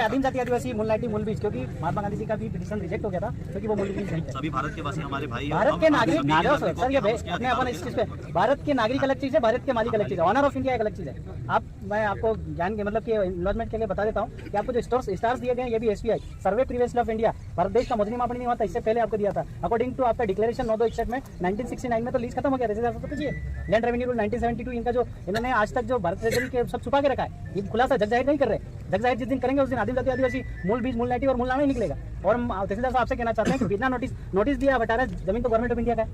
आदिम जाति आदिवासी मूल नाइटी मूल बीज, क्योंकि महात्मा गांधी जी का भी पिटीशन रिजेक्ट हो गया था क्योंकि वो मूल बीज नहीं थे। सभी भारत के वासी हमारे भाई, भारत के नागरिक सर, ये अपने अपन इस चीज पे, भारत के नागरिक अलग चीज है, भारत के मालिक अलग चीज है, ऑनर ऑफ इंडिया एक अलग चीज है। आप, मैं आपको ज्ञान के मतलब कि इन्वेस्टमेंट के लिए बता देता हूँ कि आपको जो स्टार्स दिए गए हैं ये भी SBI survey previous of India, Bharat देश का मुजरिम मापनी नहीं होता, इससे पहले आपको दिया था अकॉर्डिंग टू आपका डिक्लेरेशन 9/261 में 1969 में। तो लीज खत्म हो गया था, जैसे पूछिए लैंड रेवेन्यू रूल 1972, इनका जो इन्होंने आज तक जो भारत ट्रेजरी के सब छुपा के रखा है, ये खुलासा जग जाहिर नहीं कर रहे। जग जाहिर जिस दिन करेंगे उस दिन आदिम जाति आदिवासी मूल बीज मूल नाइटी और मूल नाम ही निकलेगा। और हम तहसीलदार साहब आपसे कहना चाहते हैं कि बिना नोटिस दिया बता रहे, जमीन तो गवर्नमेंट ऑफ इंडिया का है,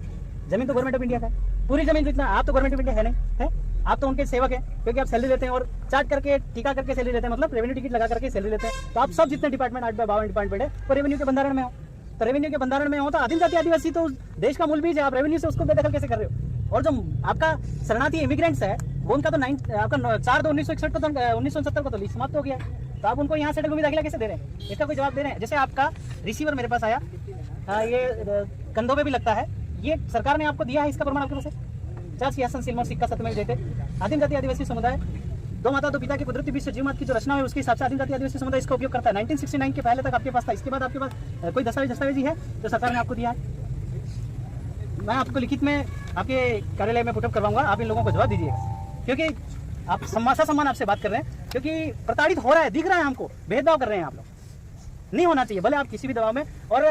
जमीन तो गवर्नमेंट ऑफ इंडिया का है, पूरी जमीन जितना आप तो गवर्नमेंट ऑफ इंडिया है नहीं है, आप तो उनके सेवक हैं, क्योंकि आप सैलरी लेते हैं और चार्ट करके टीका करके सैलरी लेते हैं, मतलब रेवेन्यू टिकट लगा करके सैलरी लेते हैं। तो आप सब जितने डिपार्टमेंट 8/52 डिपार्टमेंट है वो रेवेन्यू के बंधारण में हो, तो रेवेन्यू के बंधारण में हो तो आदिम जाति आदिवासी तो देश का मूल बीज है, आप रेवेन्यू से उसको बेदखल कैसे कर रहे हो? और जो आपका शरणार्थी इमिग्रेंट्स है वो उनका तो आपका 4/2/1961 को, 1969 को तो लीज समाप्त हो गया, तो आप उनको यहाँ सेटल भूमि दाखिला कैसे दे रहे हैं? इसका कोई जवाब दे रहे हैं? जैसे आपका रिसीवर मेरे पास आया, ये कंधों पे भी लगता है, ये सरकार ने आपको दिया है, इसका प्रमाण आपके पास है? 4 सिंहासन सिल्वर सिक्का सत्यमेव जयते। आदिम जाति आदिवासी समुदाय दो माता दो पिता के कुदरती बीच से जीवमात की जो रचना है उसके हिसाब से आदिम जाति आदिवासी समुदाय इसका उपयोग करता है। 1969 के पहले तक आपके पास था, इसके बाद आपके पास कोई दस्तावेज ही है जो सरकार ने आपको दिया है? मैं आपको लिखित में आपके कार्यालय में पुटअप करवाऊंगा, आप इन लोगों को जवाब दीजिएगा, क्योंकि आप सम्मान आपसे बात कर रहे हैं, क्योंकि प्रताड़ित हो रहा है, दिख रहा है हमको, भेदभाव कर रहे हैं आप लोग, नहीं होना चाहिए भले आप किसी भी दबाव में। और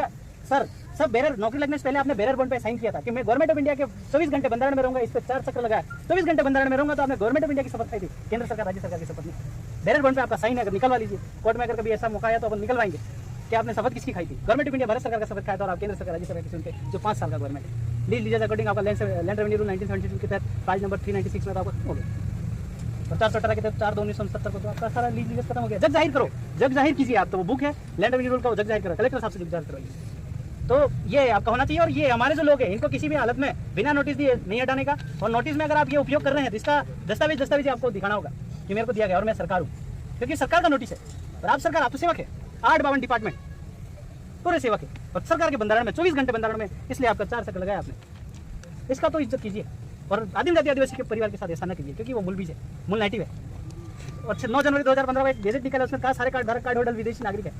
सर सब बेरर नौकरी लगने से पहले आपने बेरर बॉन्ड पे साइन किया था कि मैं गवर्नमेंट ऑफ इंडिया के 24 घंटे बंधारण में रहूंगा, इस पर 4 चक्र लगाया, 24 घंटे बंधारण में रहूंगा, तो आपने गवर्नमेंट ऑफ इंडिया की शपथ खाई थी, केंद्र सरकार राज्य सरकार की शपथ में। बेरर बॉन्ड पे आपका साइन है, अगर निकलवा लीजिए, कोर्ट में अगर कभी ऐसा मौका आया तो अपन निकलवाएंगे कि आपने शपथ किसकी खाई थी? गवर्नमेंट ऑफ इंडिया भारत सरकार का शपथ खाया था और आप केंद्र सरकार राज्य सरकार की सुनते जो 5 साल का गवर्नमेंट है। लीज लीजिए अकॉर्डिंग आपका लैंड रेवेन्यू रूल 1972 के तहत पेज नंबर 396 में तो आपको हो गया, और 418 के तहत 4/2/1970 को तो आपका सारा लीज लीज खत्म हो गया। जग जाहिर करो, जग जाहिर कीजिए आप, तो वो बुक है लैंड रेवेन्यू रूल का, जग जाहिर करो, कलेक्टर साहब से जग जाहिर करवाइए। तो ये आपका होना चाहिए। और ये हमारे जो लोग हैं इनको किसी भी हालत में बिना नोटिस दिए नहीं हटाने का, और नोटिस में अगर आप ये उपयोग कर रहे हैं तो इसका दस्तावेज आपको दिखाना होगा कि मेरे को दिया गया और मैं सरकार हूँ, क्योंकि सरकार का नोटिस है और आप सरकार, आप तो सेवक है, 8/52 डिपार्टमेंट पूरे सेवक है और सरकार के बंधारण में 24 घंटे बंधारण में, इसलिए आपका 4 चक्कर लगाया आपने, इसका तो इज्जत कीजिए। और आदिम जाति आदिवासी के परिवार के साथ ऐसा न कीजिए, क्योंकि वो मूल बीज है, मूल नाइटिव है। और 9 जनवरी 2015 में एक गेजेट निकला, उसमें कहा सारे कार्ड धारक कार्ड होल्डर विदेशी नागरिक है,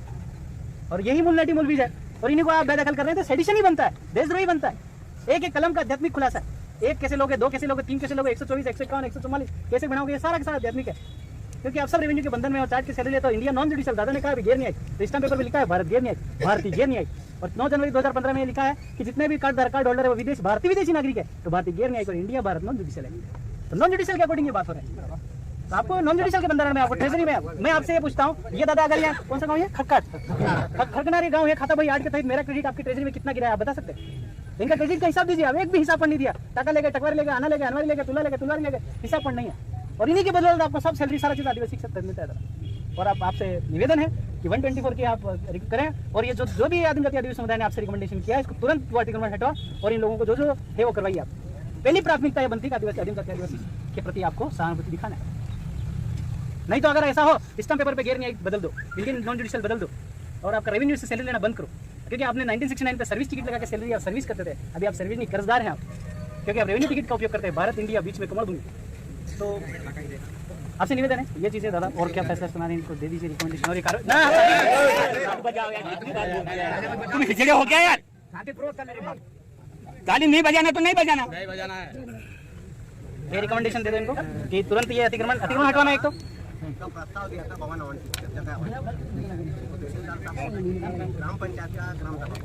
और यही मूल नाइटिव मूल बीज है। और इन्हीं को आप बेदखल कर रहे हैं तो सेडिशन ही बनता है, देशद्रोही बनता है। एक कलम का आध्यात्मिक खुलासा, 1 कैसे लोगे, 2 कैसे लोगे, 3 कैसे लोगे, 124, 151, 144 कैसे बनाओगे, ये सारा का सारा आध्यात्मिक है, क्योंकि आप सब रेवेन्यू के बंधन में और चार्ट के सैलरी लेते हो। इंडिया नॉन जुडिशियल, दादा ने कहा गैर न्यायिक, तो स्टाम्प पेपर में लिखा है भारत गैर न्यायिक, भारतीय गैर न्यायिक। और 9 जनवरी 2015 में लिखा है कि जितने भी कार्ड होल्डर है वो विदेश भारतीय विदेशी नागरिक है, तो भारतीय गैर न्यायिक और इंडिया भारत नॉन जुडिशियल है। तो नॉन जुडिशियल के अकॉर्डिंग ये बात हो रही है, तो आपको नॉन जुडिशियल के बंधारण में आपको ट्रेजरी में मैं आपसे ये पूछता हूँ, ये दादा अगर यहाँ कौन सा गाँव है, खड़कनारी गाँव है, खाता भाई 8 के तहत मेरा क्रेडिट आपकी ट्रेजरी में कितना गिरा है आप बता सकते हैं? इनका क्रेडिट का हिसाब दीजिए आप, एक भी हिसाब पर नहीं दिया, टाका लेके टकवार लेके, आना लेके अनवारी लेके, तुला लेके, हिसाब पर नहीं है। और इन्हीं के बदौलत आपको सब सैलरी सारा चीज आदिवासी क्षेत्र मिलता है। और आपसे निवेदन है कि 124 की आप करें, और ये जो भी आदिम जाति आदिवासी समुदाय ने आपसे रिकमेंडेशन किया है इसको तुरंत वो अतिक्रमण हटवा और इन लोगों को जो है वो करवाइए। आप पहली प्राथमिकता ये बनती है आदिवासी आदिम जाति आदिवासी के प्रति आपको सहानुभूति दिखाना है। नहीं तो अगर ऐसा हो स्टाम्प पेपर पे गैर न्यायिक बदल दो, इंडियन नॉन जुडिशियल बदल दो, और आपका रेवेन्यू से सैलरी लेना बंद करो, क्योंकि आपने 1969 पे सर्विस टिकट लगा के सैलरी आप सर्विस करते थे, अभी आप सर्विस नहीं, कर्जदार हैं आप, क्योंकि आप रेवेन्यू टिकट का उपयोग करते हैं, भारत इंडिया बीच में कमल भूमि। तो आपसे निवेदन है ये चीजें दादा, और क्या फैसला सुना रहे हैं इनको दे दीजिए रिकमेंडेशन। और ये तुम हिजड़े हो क्या यार, ताली नहीं बजाना तो नहीं बजाना है। ये रिकमेंडेशन दे दो इनको कि तुरंत ये अतिक्रमण हटवाना। एक तो प्रस्ताव दिया था भवन ग्राम पंचायत का ग्राम सभा